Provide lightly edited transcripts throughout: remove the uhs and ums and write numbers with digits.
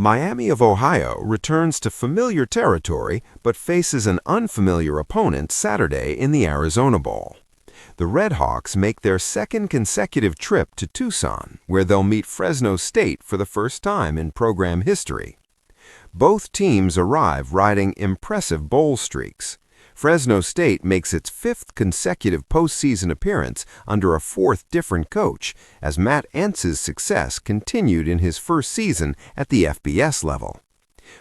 Miami of Ohio returns to familiar territory but faces an unfamiliar opponent Saturday in the Arizona Bowl. The RedHawks make their second consecutive trip to Tucson, where they'll meet Fresno State for the first time in program history. Both teams arrive riding impressive bowl streaks. Fresno State makes its fifth consecutive postseason appearance under a fourth different coach, as Matt Entz's success continued in his first season at the FBS level.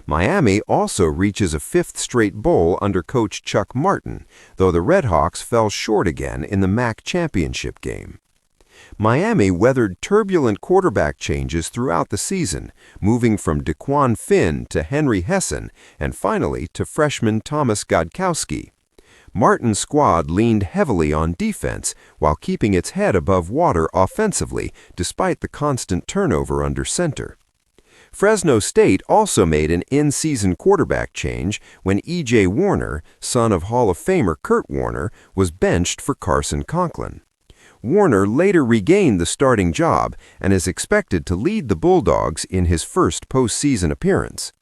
Miami also reaches a fifth straight bowl under coach Chuck Martin, though the RedHawks fell short again in the MAC championship game. Miami weathered turbulent quarterback changes throughout the season, moving from Dequan to Henry Hesson and finally to freshman Thomas Gotkowski. Martin's squad leaned heavily on defense while keeping its head above water offensively despite the constant turnover under center. Fresno State also made an in-season quarterback change when E.J. Warner, son of Hall of Famer Kurt Warner, was benched for Carson Conklin. Warner later regained the starting job and is expected to lead the Bulldogs in his first postseason appearance.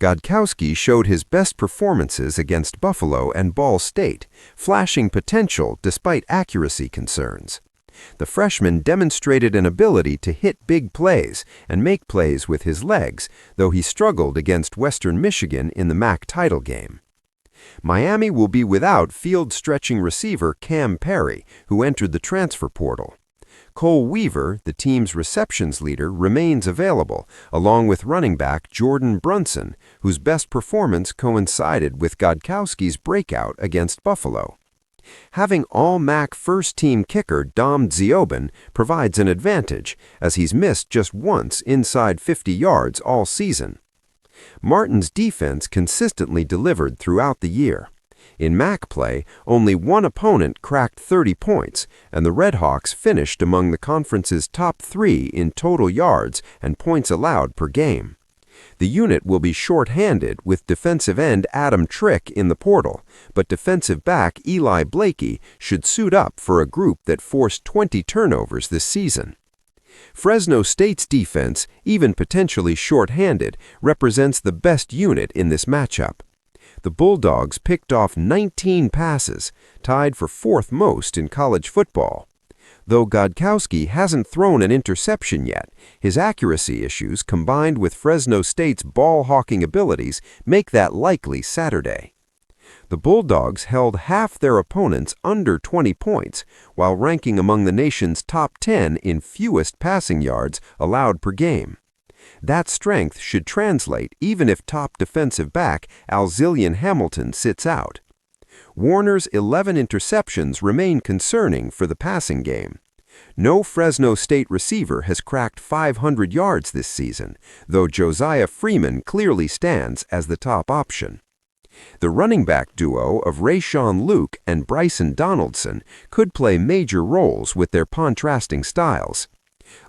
Gotkowski showed his best performances against Buffalo and Ball State, flashing potential despite accuracy concerns. The freshman demonstrated an ability to hit big plays and make plays with his legs, though he struggled against Western Michigan in the MAC title game. Miami will be without field-stretching receiver Cam Perry, who entered the transfer portal. Cole Weaver, the team's receptions leader, remains available, along with running back Jordan Brunson, whose best performance coincided with Gotkowski's breakout against Buffalo. Having all-MAC first-team kicker Dom Ziobin provides an advantage, as he's missed just once inside 50 yards all season. Martin's defense consistently delivered throughout the year. In MAC play, only one opponent cracked 30 points, and the RedHawks finished among the conference's top 3 in total yards and points allowed per game. The unit will be short-handed with defensive end Adam Trick in the portal, but defensive back Eli Blakey should suit up for a group that forced 20 turnovers this season. Fresno State's defense, even potentially short-handed, represents the best unit in this matchup. The Bulldogs picked off 19 passes, tied for fourth most in college football. Though Gotkowski hasn't thrown an interception yet, his accuracy issues combined with Fresno State's ball-hawking abilities make that likely Saturday. The Bulldogs held half their opponents under 20 points, while ranking among the nation's top 10 in fewest passing yards allowed per game. That strength should translate even if top defensive back Alzillian Hamilton sits out. Warner's 11 interceptions remain concerning for the passing game. No Fresno State receiver has cracked 500 yards this season, though Josiah Freeman clearly stands as the top option. The running back duo of Rayshawn Luke and Bryson Donaldson could play major roles with their contrasting styles.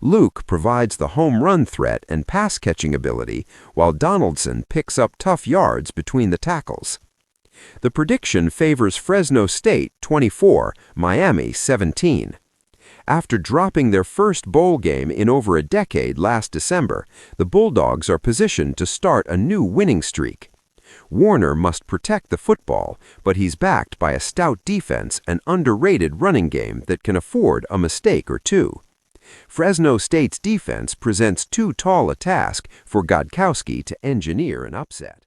Luke provides the home run threat and pass-catching ability, while Donaldson picks up tough yards between the tackles. The prediction favors Fresno State 24, Miami 17. After dropping their first bowl game in over a decade last December, the Bulldogs are positioned to start a new winning streak. Warner must protect the football, but he's backed by a stout defense and underrated running game that can afford a mistake or two. Fresno State's defense presents too tall a task for Gotkowski to engineer an upset.